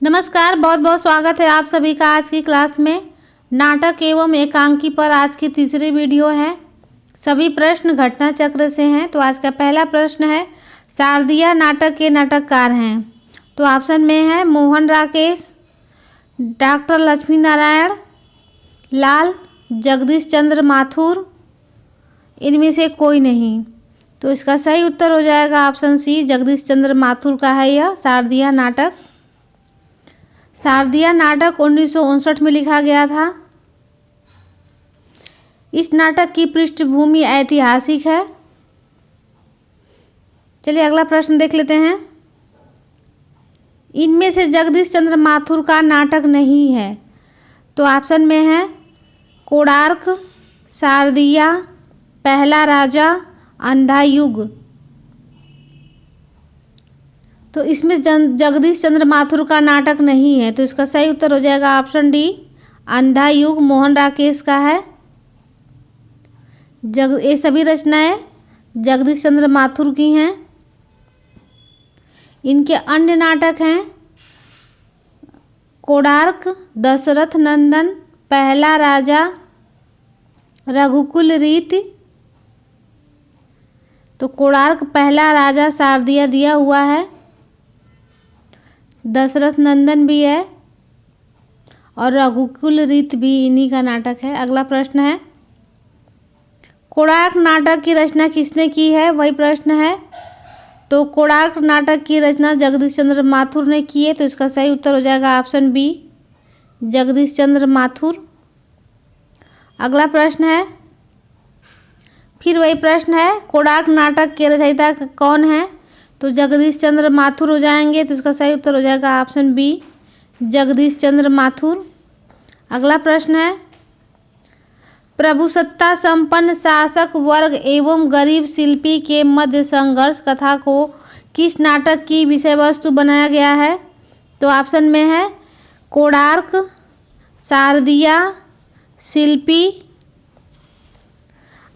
नमस्कार, बहुत बहुत स्वागत है आप सभी का आज की क्लास में। नाटक एवं एकांकी पर आज की तीसरी वीडियो है। सभी प्रश्न घटना चक्र से हैं। तो आज का पहला प्रश्न है, शारदिया नाटक के नाटककार हैं। तो ऑप्शन में है मोहन राकेश, डॉक्टर लक्ष्मी नारायण लाल, जगदीश चंद्र माथुर, इनमें से कोई नहीं। तो इसका सही उत्तर हो जाएगा ऑप्शन सी, जगदीश चंद्र माथुर का है यह शारदिया नाटक। शारदिया नाटक 1959 में लिखा गया था। इस नाटक की पृष्ठभूमि ऐतिहासिक है। चलिए अगला प्रश्न देख लेते हैं। इनमें से जगदीश चंद्र माथुर का नाटक नहीं है। तो ऑप्शन में है कोणार्क, शारदिया, पहला राजा, अंधा युग। तो इसमें जगदीश चंद्र माथुर का नाटक नहीं है। तो इसका सही उत्तर हो जाएगा ऑप्शन डी, अंधा युग मोहन राकेश का है। ये सभी रचनाएं जगदीश चंद्र माथुर की हैं। इनके अन्य नाटक हैं कोणार्क, दशरथ नंदन, पहला राजा, रघुकुल रीति। तो कोणार्क, पहला राजा, शारदिया दिया हुआ है। दशरथ नंदन भी है और रघुकुल रीत भी इन्हीं का नाटक है। अगला प्रश्न है, कोणार्क नाटक की रचना किसने की है, वही प्रश्न है। तो कोणार्क नाटक की रचना जगदीश चंद्र माथुर ने की है। तो इसका सही उत्तर हो जाएगा ऑप्शन बी, जगदीश चंद्र माथुर। अगला प्रश्न है, फिर वही प्रश्न है, कोणार्क नाटक के रचयिता कौन है। तो जगदीश चंद्र माथुर हो जाएंगे। तो इसका सही उत्तर हो जाएगा ऑप्शन बी, जगदीश चंद्र माथुर। अगला प्रश्न है, प्रभुसत्ता संपन्न शासक वर्ग एवं गरीब शिल्पी के मध्य संघर्ष कथा को किस नाटक की विषय वस्तु बनाया गया है। तो ऑप्शन में है कोणार्क, शारदिया, शिल्पी,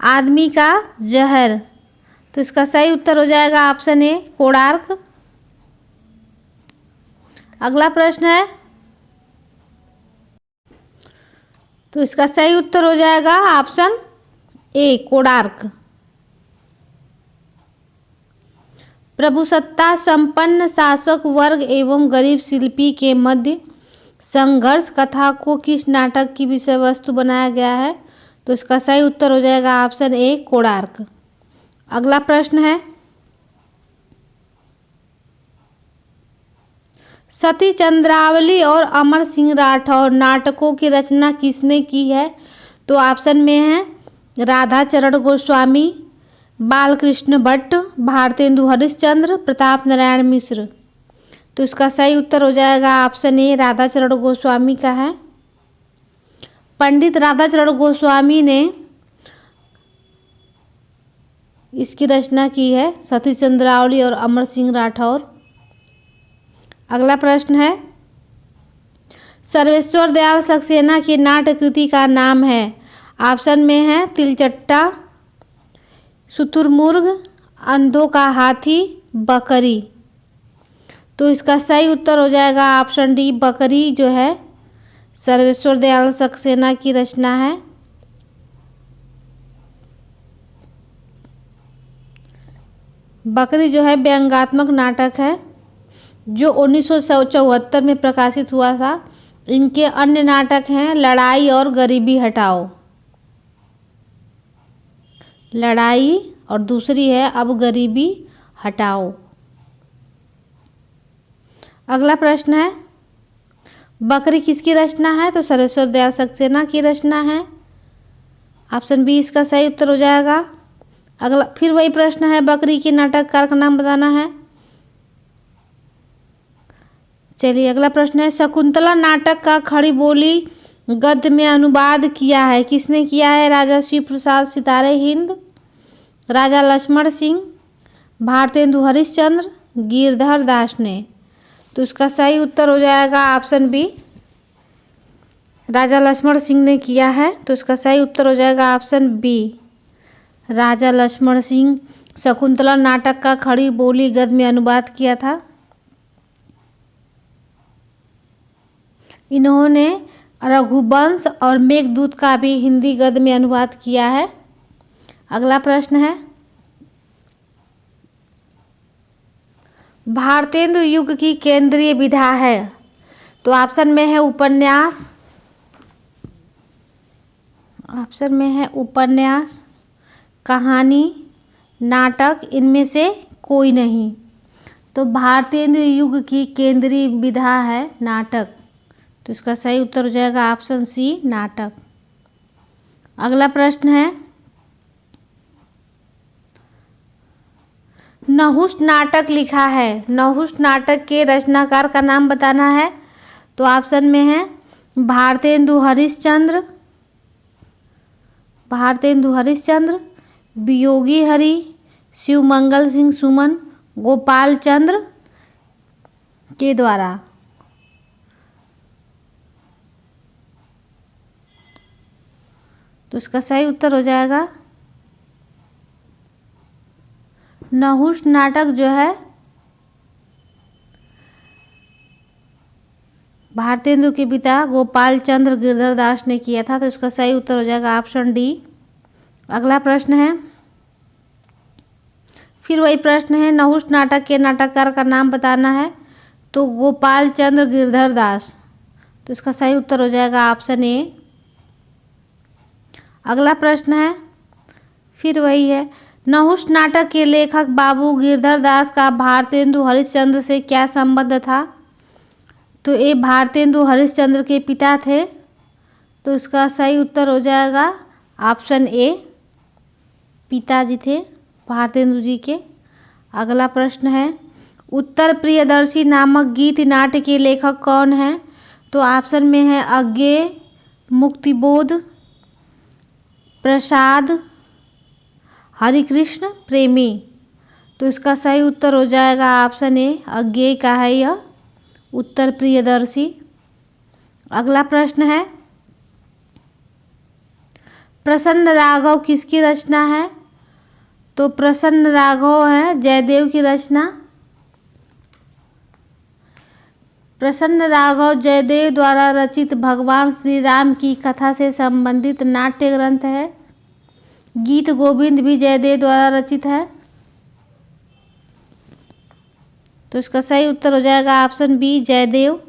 आदमी का जहर। तो इसका सही उत्तर हो जाएगा ऑप्शन ए, कोणार्क। अगला प्रश्न है, तो इसका सही उत्तर हो जाएगा ऑप्शन ए, कोणार्क। प्रभुसत्ता संपन्न शासक वर्ग एवं गरीब शिल्पी के मध्य संघर्ष कथा को किस नाटक की विषय वस्तु बनाया गया है। तो इसका सही उत्तर हो जाएगा ऑप्शन ए, कोणार्क। अगला प्रश्न है, सती चंद्रावली और अमर सिंह राठौर नाटकों की रचना किसने की है। तो ऑप्शन में है राधा चरण गोस्वामी, बालकृष्ण भट्ट, भारतेंदु हरिश्चंद्र, प्रताप नारायण मिश्र। तो इसका सही उत्तर हो जाएगा ऑप्शन ए, राधा चरण गोस्वामी का है। पंडित राधा चरण गोस्वामी ने इसकी रचना की है, सती चंद्रावली और अमर सिंह राठौर। अगला प्रश्न है, सर्वेश्वर दयाल सक्सेना की नाट्य कृति का नाम है। ऑप्शन में है तिलचट्टा, शुतुरमुर्ग, अंधों का हाथी, बकरी। तो इसका सही उत्तर हो जाएगा ऑप्शन डी, बकरी जो है सर्वेश्वर दयाल सक्सेना की रचना है। बकरी जो है व्यंग्यात्मक नाटक है जो 1974 में प्रकाशित हुआ था। इनके अन्य नाटक हैं लड़ाई और गरीबी हटाओ, लड़ाई और दूसरी है अब गरीबी हटाओ। अगला प्रश्न है, बकरी किसकी रचना है। तो सर्वेश्वर दयाल सक्सेना की रचना है। ऑप्शन बी इसका सही उत्तर हो जाएगा। अगला फिर वही प्रश्न है, बकरी के नाटककार का नाम बताना है। चलिए अगला प्रश्न है, शकुंतला नाटक का खड़ी बोली गद्य में अनुवाद किया है, किसने किया है। राजा शिव प्रसाद सितारे हिंद, राजा लक्ष्मण सिंह, भारतेंदु हरिश्चंद्र, गिरधर दास ने। तो इसका सही उत्तर हो जाएगा ऑप्शन बी, राजा लक्ष्मण सिंह ने किया है। तो इसका सही उत्तर हो जाएगा ऑप्शन बी, राजा लक्ष्मण सिंह शकुंतला नाटक का खड़ी बोली गद्य में अनुवाद किया था। इन्होंने रघुवंश और मेघदूत का भी हिंदी गद्य में अनुवाद किया है। अगला प्रश्न है, भारतेंदु युग की केंद्रीय विधा है। तो ऑप्शन में है उपन्यास, कहानी, नाटक, इनमें से कोई नहीं। तो भारतेंदु युग की केंद्रीय विधा है नाटक। तो इसका सही उत्तर हो जाएगा ऑप्शन सी, नाटक। अगला प्रश्न है, नहुष नाटक लिखा है। नहुष नाटक के रचनाकार का नाम बताना है। तो ऑप्शन में है भारतेंदु हरिश्चंद्र, वियोगी हरि, शिवमंगल सिंह सुमन, गोपाल चंद्र के द्वारा। तो इसका सही उत्तर हो जाएगा नहुष नाटक जो है भारतेंदु के पिता गोपाल चंद्र गिरधर दास ने किया था। तो इसका सही उत्तर हो जाएगा ऑप्शन डी। अगला प्रश्न है, फिर वही प्रश्न है, नहुष नाटक के नाटककार का नाम बताना है। तो गोपाल चंद्र गिरधर दास। तो इसका सही उत्तर हो जाएगा ऑप्शन ए। अगला प्रश्न है, फिर वही है, नहुष नाटक के लेखक बाबू गिरधर दास का भारतेंदु हरिश्चंद्र से क्या संबंध था। तो ये भारतेंदु हरिश्चंद्र के पिता थे। तो इसका सही उत्तर हो जाएगा ऑप्शन ए, पिताजी थे भारतेंदु जी के। अगला प्रश्न है, उत्तर प्रियदर्शी नामक गीत नाट्य के लेखक कौन है। तो ऑप्शन में है अज्ञेय, मुक्तिबोध, प्रसाद, हरिकृष्ण, प्रेमी। तो इसका सही उत्तर हो जाएगा ऑप्शन ए, अज्ञेय का है यह उत्तर प्रियदर्शी। अगला प्रश्न है, प्रसन्न राघव किसकी रचना है। तो प्रसन्न राघव है जयदेव की रचना। प्रसन्न राघव जयदेव द्वारा रचित भगवान श्री राम की कथा से संबंधित नाट्य ग्रंथ है। गीत गोविंद भी जयदेव द्वारा रचित है। तो इसका सही उत्तर हो जाएगा ऑप्शन बी, जयदेव।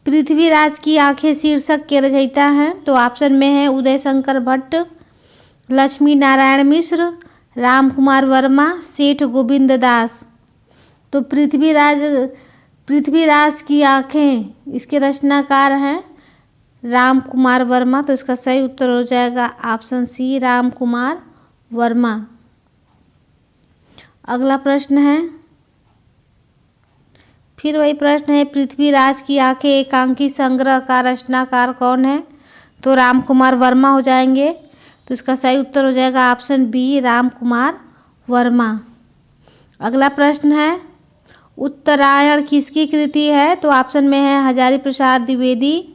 पृथ्वीराज की आंखें शीर्षक के रचयिता हैं। तो ऑप्शन में है उदय शंकर भट्ट, लक्ष्मी नारायण मिश्र, राम कुमार वर्मा, सेठ गोविंद दास। तो पृथ्वीराज की आंखें इसके रचनाकार हैं राम कुमार वर्मा। तो इसका सही उत्तर हो जाएगा ऑप्शन सी, राम कुमार वर्मा। अगला प्रश्न है, फिर वही प्रश्न है, पृथ्वीराज की आंखें एकांकी संग्रह का रचनाकार कौन है। तो राम कुमार वर्मा हो जाएंगे। तो इसका सही उत्तर हो जाएगा ऑप्शन बी, राम कुमार वर्मा। अगला प्रश्न है, उत्तरायण किसकी कृति है। तो ऑप्शन में है हजारी प्रसाद द्विवेदी,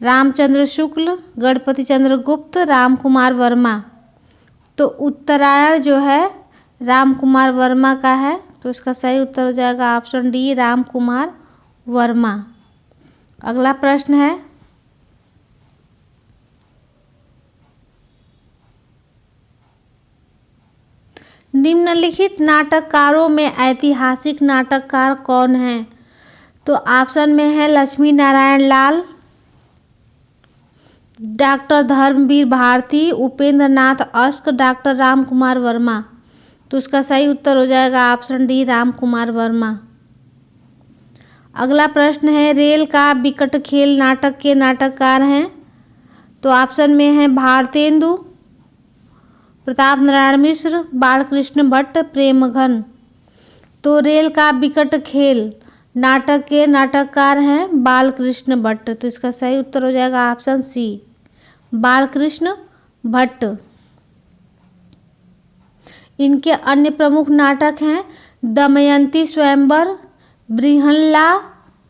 रामचंद्र शुक्ल, गणपति चंद्र गुप्त, राम कुमार वर्मा। तो उत्तरायण जो है राम कुमार वर्मा का है। तो इसका सही उत्तर हो जाएगा ऑप्शन डी, राम कुमार वर्मा। अगला प्रश्न है, निम्नलिखित नाटककारों में ऐतिहासिक नाटककार कौन है। तो ऑप्शन में है लक्ष्मी नारायण लाल, डॉक्टर धर्मवीर भारती, उपेंद्र नाथ अश्क, डॉक्टर राम कुमार वर्मा। तो उसका सही उत्तर हो जाएगा ऑप्शन डी, राम कुमार वर्मा। अगला प्रश्न है, रेल का बिकट खेल नाटक के नाटककार हैं। तो ऑप्शन में है भारतेंदु, प्रताप नारायण मिश्र, बालकृष्ण भट्ट, प्रेमघन। तो रेल का बिकट खेल नाटक के नाटककार हैं बालकृष्ण भट्ट। तो इसका सही उत्तर हो जाएगा ऑप्शन सी, बालकृष्ण भट्ट। इनके अन्य प्रमुख नाटक हैं दमयंती स्वयंवर, बृहन्ला,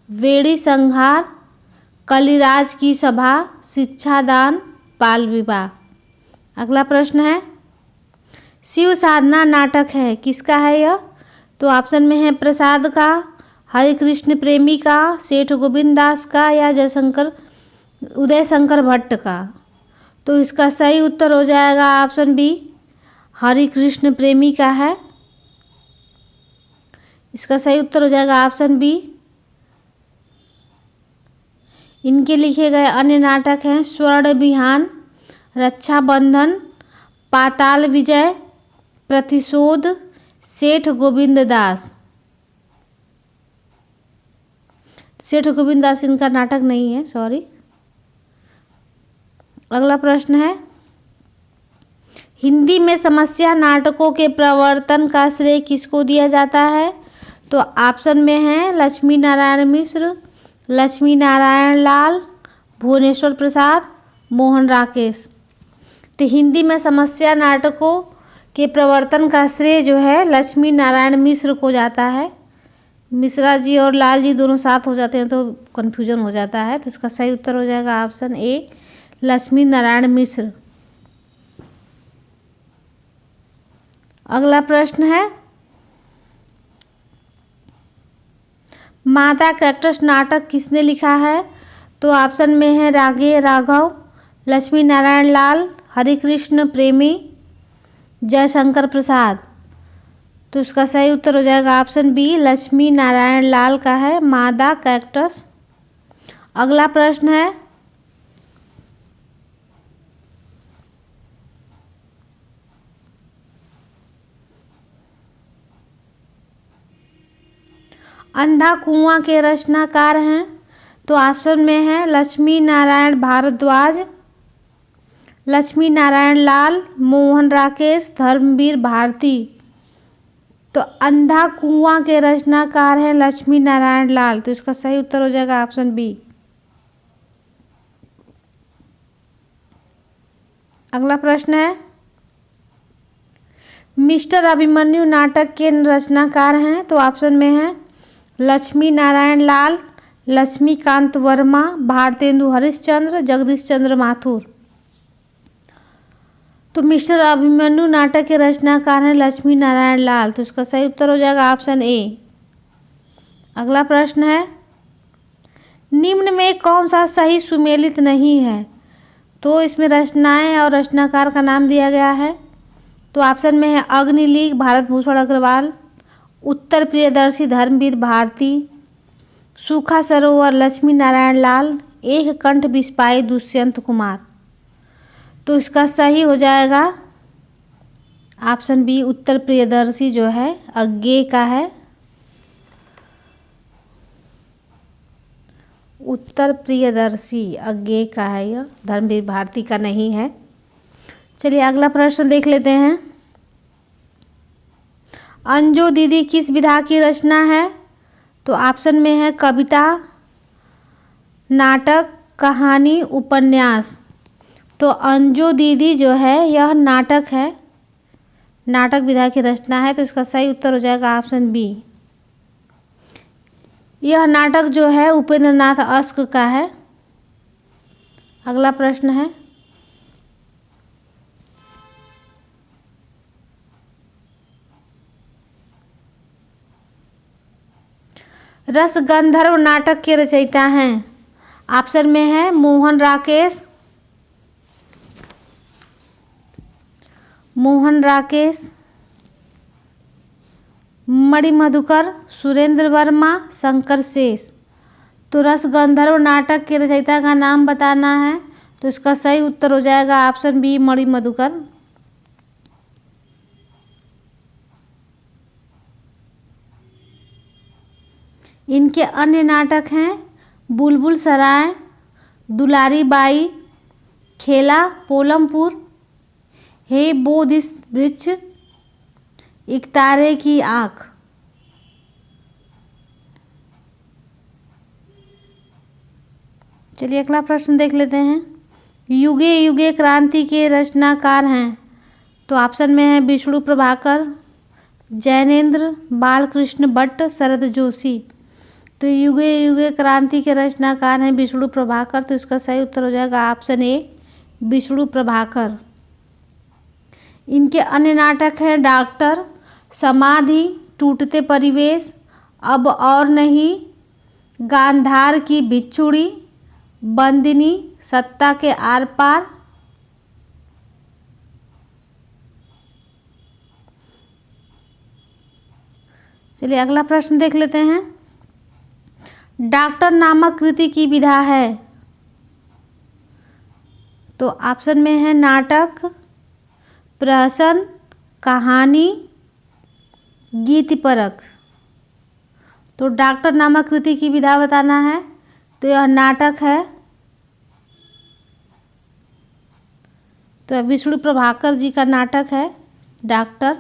वेड़ी संहार, कलिराज की सभा, शिक्षादान, बाल विवाह। अगला प्रश्न है, शिव साधना नाटक है किसका है यह। तो ऑप्शन में है प्रसाद का, हरिकृष्ण प्रेमी का, सेठ गोविंद दास का या जयशंकर उदय शंकर भट्ट का। तो इसका सही उत्तर हो जाएगा ऑप्शन बी, हरिकृष्ण प्रेमी का है। इसका सही उत्तर हो जाएगा ऑप्शन बी। इनके लिखे गए अन्य नाटक हैं स्वर्ण विहान, रक्षाबंधन, पाताल विजय, प्रतिशोध, सेठ गोविंद दास। सेठ गोविंद दास इनका नाटक नहीं है, सॉरी। अगला प्रश्न है, हिंदी में समस्या नाटकों के प्रवर्तन का श्रेय किसको दिया जाता है? तो ऑप्शन में है लक्ष्मी नारायण मिश्र, लक्ष्मी नारायण लाल, भुवनेश्वर प्रसाद, मोहन राकेश। तो हिंदी में समस्या नाटकों के प्रवर्तन का श्रेय जो है लक्ष्मी नारायण मिश्र को जाता है। मिश्रा जी और लाल जी दोनों साथ हो जाते हैं तो कन्फ्यूजन हो जाता है। तो इसका सही उत्तर हो जाएगा ऑप्शन ए, लक्ष्मी नारायण मिश्र। अगला प्रश्न है, माता कैक्टस नाटक किसने लिखा है? तो ऑप्शन में है रागे राघव, लक्ष्मी नारायण लाल, हरिकृष्ण प्रेमी, जयशंकर प्रसाद। तो इसका सही उत्तर हो जाएगा ऑप्शन बी, लक्ष्मी नारायण लाल का है मादा कैक्टस। अगला प्रश्न है, अंधा कुआं के रचनाकार हैं? तो ऑप्शन में है लक्ष्मी नारायण भारद्वाज, लक्ष्मी नारायण लाल, मोहन राकेश, धर्मवीर भारती। तो अंधा कुआं के रचनाकार हैं लक्ष्मी नारायण लाल। तो इसका सही उत्तर हो जाएगा ऑप्शन बी। अगला प्रश्न है, मिस्टर अभिमन्यु नाटक के रचनाकार हैं? तो ऑप्शन में है लक्ष्मी नारायण लाल, लक्ष्मीकांत वर्मा, भारतेंदु हरिश्चंद्र, जगदीश चंद्र माथुर। तो मिस्टर अभिमन्यु नाटक के रचनाकार हैं लक्ष्मी नारायण लाल। तो इसका सही उत्तर हो जाएगा ऑप्शन ए। अगला प्रश्न है, निम्न में कौन सा सही सुमेलित नहीं है? तो इसमें रचनाएं और रचनाकार का नाम दिया गया है। तो ऑप्शन में है अग्निलीग भारत भूषण अग्रवाल, उत्तर प्रियदर्शी धर्मवीर भारती, सूखा सरोवर लक्ष्मी नारायण लाल, एक कंठ बिस्पाई दुष्यंत कुमार। तो इसका सही हो जाएगा ऑप्शन बी, उत्तर प्रियदर्शी जो है अज्ञेय का है। उत्तर प्रियदर्शी अज्ञेय का है, यह धर्मवीर भारती का नहीं है। चलिए अगला प्रश्न देख लेते हैं, अंजो दीदी किस विधा की रचना है? तो ऑप्शन में है कविता, नाटक, कहानी, उपन्यास। तो अंजो दीदी जो है यह नाटक है, नाटक विधा की रचना है। तो इसका सही उत्तर हो जाएगा ऑप्शन बी। यह नाटक जो है उपेंद्र नाथ अश्क का है। अगला प्रश्न है, रस गंधर्व नाटक के रचयिता हैं? ऑप्शन में है मोहन राकेश, मणि मधुकर, सुरेंद्र वर्मा, शंकर शेष। तो रस गंधर्व नाटक के रचयिता का नाम बताना है। तो इसका सही उत्तर हो जाएगा ऑप्शन बी, मणि मधुकर। इनके अन्य नाटक हैं बुलबुल सराय, दुलारी बाई, खेला पोलमपुर, हे बोध वृक्ष, एक तारे की आँख। चलिए अगला प्रश्न देख लेते हैं, युगे युगे क्रांति के रचनाकार हैं? तो ऑप्शन में है विष्णु प्रभाकर, जैनेन्द्र, बालकृष्ण भट्ट, शरद जोशी। तो युगे युगे क्रांति के रचनाकार हैं विष्णु प्रभाकर। तो इसका सही उत्तर हो जाएगा ऑप्शन ए, विष्णु प्रभाकर। इनके अन्य नाटक हैं डॉक्टर, समाधि, टूटते परिवेश, अब और नहीं, गांधार की बिछुड़ी, बंदिनी, सत्ता के आर पार। चलिए अगला प्रश्न देख लेते हैं। डॉक्टर नामक कृति की विधा है। तो ऑप्शन में है नाटक, प्रहसन, कहानी, गीतिपरक। तो डॉक्टर नामक कृति की विधा बताना है, तो यह नाटक है। तो यह विष्णु प्रभाकर जी का नाटक है डॉक्टर।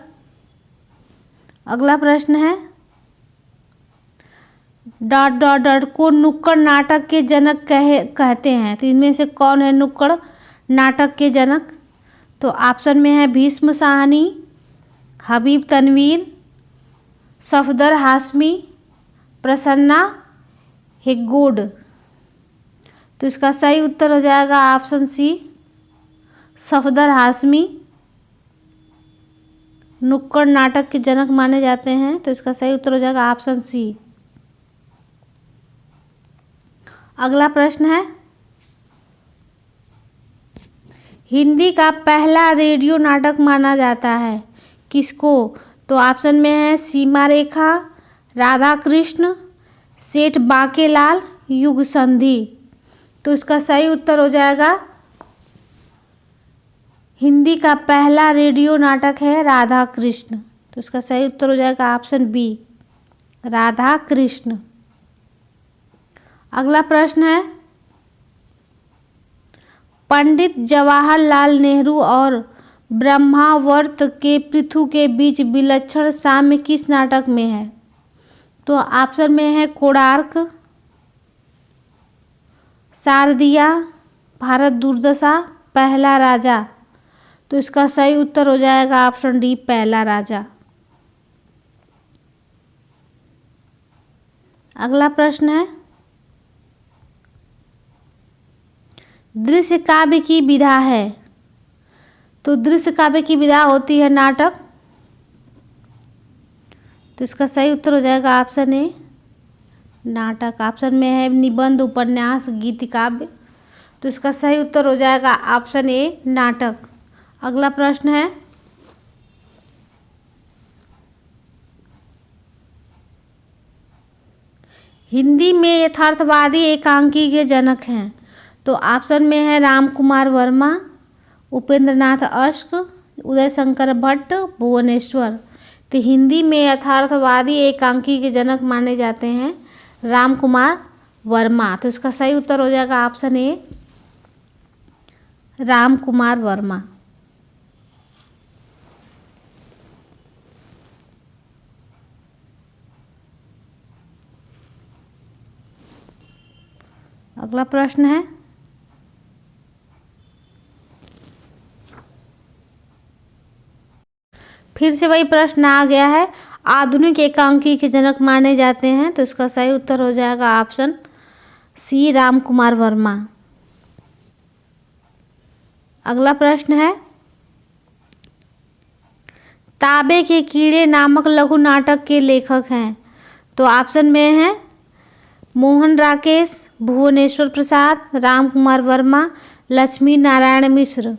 अगला प्रश्न है, डॉट डॉट डॉट को नुक्कड़ नाटक के जनक कहते हैं। तो इनमें से कौन है नुक्कड़ नाटक के जनक? तो ऑप्शन में है भीष्म साहनी, हबीब तनवीर, सफदर हाशमी, प्रसन्ना हेगगोड। तो इसका सही उत्तर हो जाएगा ऑप्शन सी, सफदर हाशमी नुक्कड़ नाटक के जनक माने जाते हैं। तो इसका सही उत्तर हो जाएगा ऑप्शन सी। अगला प्रश्न है, हिंदी का पहला रेडियो नाटक माना जाता है किसको? तो ऑप्शन में है सीमा रेखा, राधा कृष्ण, सेठ बांकेलाल, युग संधि। तो इसका सही उत्तर हो जाएगा, हिंदी का पहला रेडियो नाटक है राधा कृष्ण। तो इसका सही उत्तर हो जाएगा ऑप्शन बी, राधा कृष्ण। अगला प्रश्न है, पंडित जवाहरलाल नेहरू और ब्रह्मावर्त के पृथु के बीच विलक्षण साम्य किस नाटक में है? तो ऑप्शन में है कोणार्क, शारदिया, भारत दुर्दशा, पहला राजा। तो इसका सही उत्तर हो जाएगा ऑप्शन डी, पहला राजा। अगला प्रश्न है, दृश्य काव्य की विधा है। तो दृश्य काव्य की विधा होती है नाटक। तो इसका सही उत्तर हो जाएगा ऑप्शन ए, नाटक। ऑप्शन में है निबंध, उपन्यास, गीत काव्य। तो इसका सही उत्तर हो जाएगा ऑप्शन ए, नाटक। अगला प्रश्न है, हिंदी में यथार्थवादी एकांकी के जनक हैं। तो ऑप्शन में है राम कुमार वर्मा, उपेंद्र नाथ अश्क, उदय शंकर भट्ट, भुवनेश्वर। तो हिंदी में यथार्थवादी एकांकी के जनक माने जाते हैं राम कुमार वर्मा। तो इसका सही उत्तर हो जाएगा ऑप्शन ए, राम कुमार वर्मा। अगला प्रश्न है, फिर से वही प्रश्न आ गया है, आधुनिक एकांकी के जनक माने जाते हैं। तो इसका सही उत्तर हो जाएगा ऑप्शन सी, राम कुमार वर्मा। अगला प्रश्न है, ताबे के कीड़े नामक लघु नाटक के लेखक हैं। तो ऑप्शन में है मोहन राकेश, भुवनेश्वर प्रसाद, राम कुमार वर्मा, लक्ष्मी नारायण मिश्र।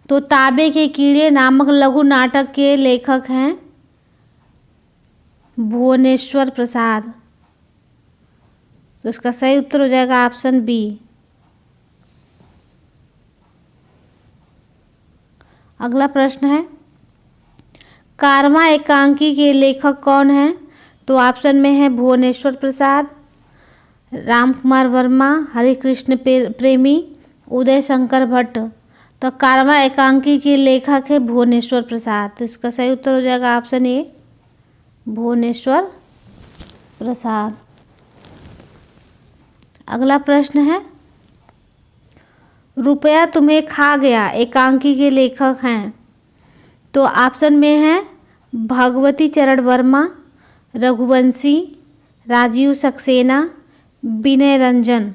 तो ताबे के कीड़े नामक लघु नाटक के लेखक हैं भुवनेश्वर प्रसाद। तो इसका सही उत्तर हो जाएगा ऑप्शन बी। अगला प्रश्न है, कारवां एकांकी के लेखक कौन हैं? तो ऑप्शन में है भुवनेश्वर प्रसाद, राम कुमार वर्मा, हरे कृष्ण प्रेमी, उदय शंकर भट्ट। तो कारवां एकांकी के लेखक है भुवनेश्वर प्रसाद। तो इसका सही उत्तर हो जाएगा ऑप्शन ए, भुवनेश्वर प्रसाद। अगला प्रश्न है, रुपया तुम्हें खा गया एकांकी के लेखक हैं। तो ऑप्शन में है भगवती चरण वर्मा, रघुवंशी, राजीव सक्सेना, विनय रंजन।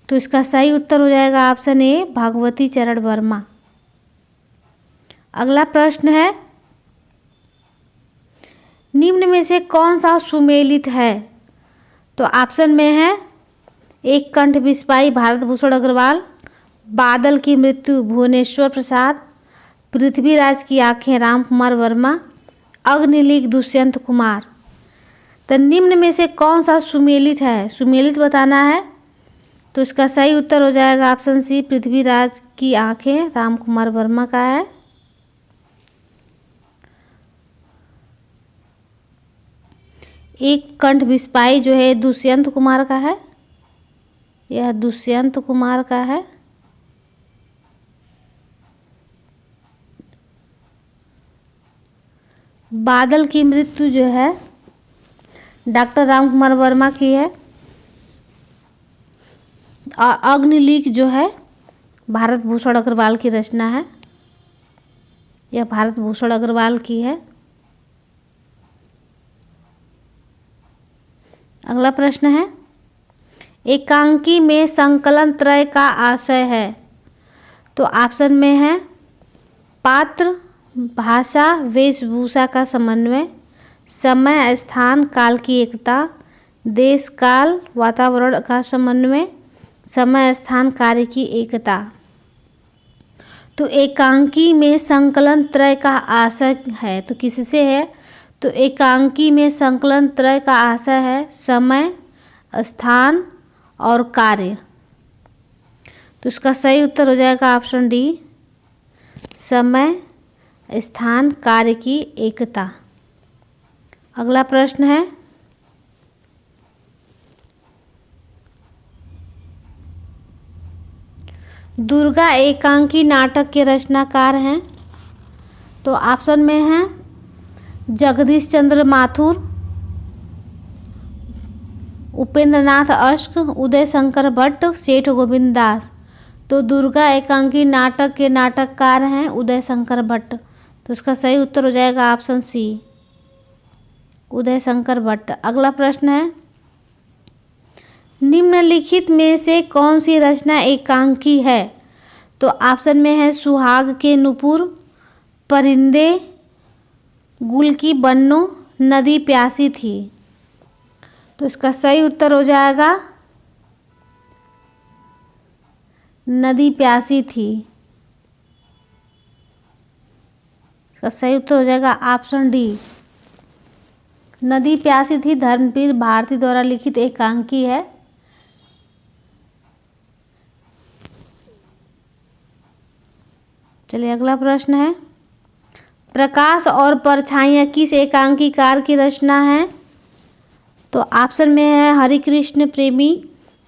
तो इसका सही उत्तर हो जाएगा ऑप्शन ए, भगवती चरण वर्मा। अगला प्रश्न है, निम्न में से कौन सा सुमेलित है? तो ऑप्शन में है एक कंठ बिस्वाई भारत भूषण अग्रवाल, बादल की मृत्यु भुवनेश्वर प्रसाद, पृथ्वीराज की आंखें राम कुमार वर्मा, अग्निलीक दुष्यंत कुमार। तो निम्न में से कौन सा सुमेलित है, सुमेलित बताना है। तो इसका सही उत्तर हो जाएगा ऑप्शन सी, पृथ्वीराज की आंखें राम कुमार वर्मा का है। एक कंठ बिस्वाई जो है दुष्यंत कुमार का है, यह दुष्यंत कुमार का है। बादल की मृत्यु जो है डॉक्टर राम कुमार वर्मा की है। और अग्निलीक जो है भारत भूषण अग्रवाल की रचना है, यह भारत भूषण अग्रवाल की है। अगला प्रश्न है, एकांकी में संकलन त्रय का आशय है। तो ऑप्शन में है पात्र, भाषा, वेशभूषा का समन्वय, समय स्थान काल की एकता, देश काल वातावरण का समन्वय, समय स्थान कार्य की एकता। तो एकांकी में संकलन त्रय का आशय है, तो किससे है। तो एकांकी में संकलन त्रय का आशय है समय, स्थान और कार्य। तो इसका सही उत्तर हो जाएगा ऑप्शन डी, समय, स्थान, कार्य की एकता। अगला प्रश्न है, दुर्गा एकांकी नाटक के रचनाकार हैं। तो ऑप्शन में है जगदीश चंद्र माथुर, उपेंद्रनाथ अश्क, उदय शंकर भट्ट, सेठ गोविंद दास। तो दुर्गा एकांकी नाटक के नाटककार हैं उदय शंकर भट्ट। तो इसका सही उत्तर हो जाएगा ऑप्शन सी, उदय शंकर भट्ट। अगला प्रश्न है, निम्नलिखित में से कौन सी रचना एकांकी है। तो ऑप्शन में है सुहाग के नुपुर, परिंदे, गुल की बन्नो, नदी प्यासी थी। तो इसका सही उत्तर हो जाएगा नदी प्यासी थी। इसका सही उत्तर हो जाएगा ऑप्शन डी, नदी प्यासी थी धर्मवीर भारती द्वारा लिखित एकांकी है। चलिए अगला प्रश्न है, प्रकाश और परछाइयाँ किस एकांकीकार की रचना है। तो ऑप्शन में है हरिकृष्ण प्रेमी,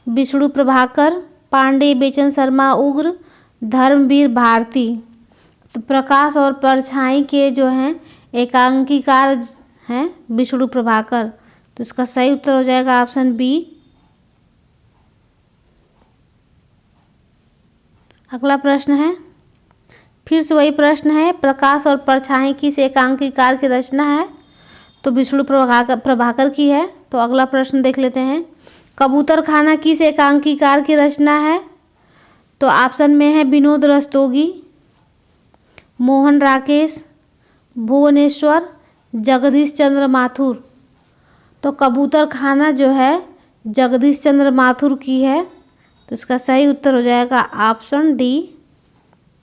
विष्णु प्रभाकर, पांडे बेचन शर्मा उग्र, धर्मवीर भारती। तो प्रकाश और परछाई के जो हैं एकांकीकार हैं विष्णु प्रभाकर। तो इसका सही उत्तर हो जाएगा ऑप्शन बी। अगला प्रश्न है, फिर से वही प्रश्न है, प्रकाश और परछाई किस एकांकीकार की रचना है। तो विष्णु प्रभाकर की है। तो अगला प्रश्न देख लेते हैं, कबूतर खाना किस एकांकीकार की रचना है। तो ऑप्शन में है विनोद रस्तोगी, मोहन राकेश, भुवनेश्वर, जगदीश चंद्र माथुर। तो कबूतर खाना जो है जगदीश चंद्र माथुर की है। तो इसका सही उत्तर हो जाएगा ऑप्शन डी,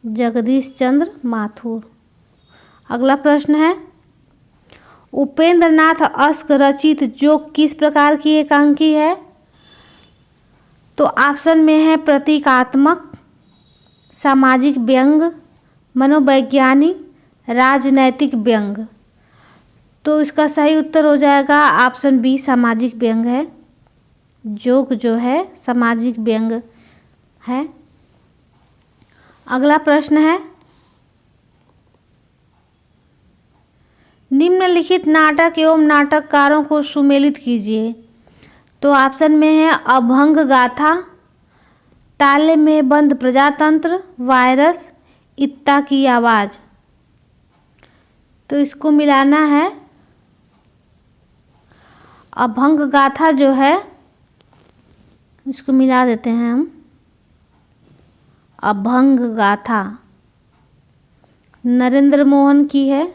जगदीश चंद्र माथुर। अगला प्रश्न है, उपेंद्रनाथ अश्क रचित जोक किस प्रकार की एकांकी है। तो ऑप्शन में है प्रतीकात्मक, सामाजिक व्यंग, मनोवैज्ञानिक, राजनैतिक व्यंग। तो इसका सही उत्तर हो जाएगा ऑप्शन बी, सामाजिक व्यंग है। जोक जो है सामाजिक व्यंग है। अगला प्रश्न है, निम्नलिखित नाटक एवं नाटककारों को सुमेलित कीजिए। तो ऑप्शन में है अभंग गाथा, ताले में बंद प्रजातंत्र, वायरस, इत्ता की आवाज़। तो इसको मिलाना है। अभंग गाथा जो है इसको मिला देते हैं हम, अभंग गाथा नरेंद्र मोहन की है।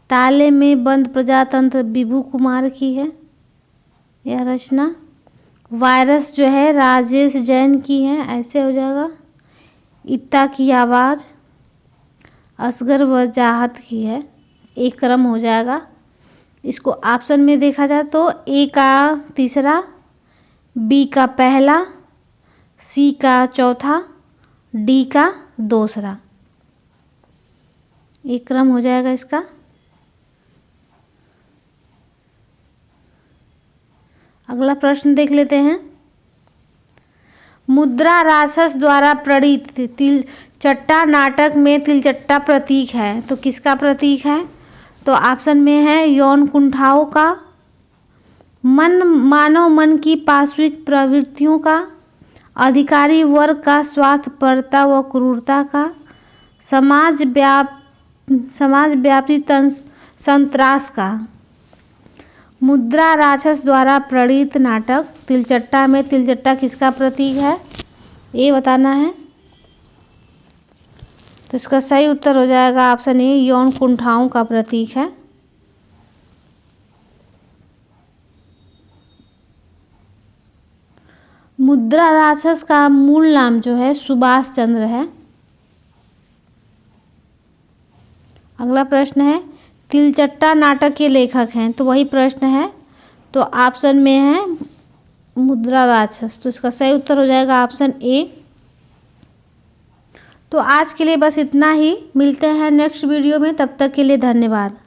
ताले में बंद प्रजातंत्र विभू कुमार की है यह रचना। वायरस जो है राजेश जैन की है, ऐसे हो जाएगा। इत्ता की आवाज़ असगर वजाहत की है, एक क्रम हो जाएगा। इसको ऑप्शन में देखा जाए तो ए का तीसरा, बी का पहला, सी का चौथा, डी का दूसरा, एक क्रम हो जाएगा इसका। अगला प्रश्न देख लेते हैं। मुद्रा राक्षस द्वारा प्रणीत तिलचट्टा नाटक में तिलचट्टा प्रतीक है, तो किसका प्रतीक है? तो ऑप्शन में है यौन कुंठाओं का, मानव मन की पाशविक प्रवृत्तियों का, अधिकारी वर्ग का स्वार्थपरता व क्रूरता का, समाजव्यापी संत्रास का। मुद्रा राक्षस द्वारा प्रणीत नाटक तिलचट्टा में तिलचट्टा किसका प्रतीक है, ये बताना है। तो इसका सही उत्तर हो जाएगा ऑप्शन ए, यौन कुंठाओं का प्रतीक है। मुद्रा राक्षस का मूल नाम जो है सुभाष चंद्र है। अगला प्रश्न है तिलचट्टा नाटक के लेखक हैं, तो वही प्रश्न है, तो ऑप्शन में है मुद्रा राक्षस, तो इसका सही उत्तर हो जाएगा ऑप्शन ए। तो आज के लिए बस इतना ही, मिलते हैं नेक्स्ट वीडियो में, तब तक के लिए धन्यवाद।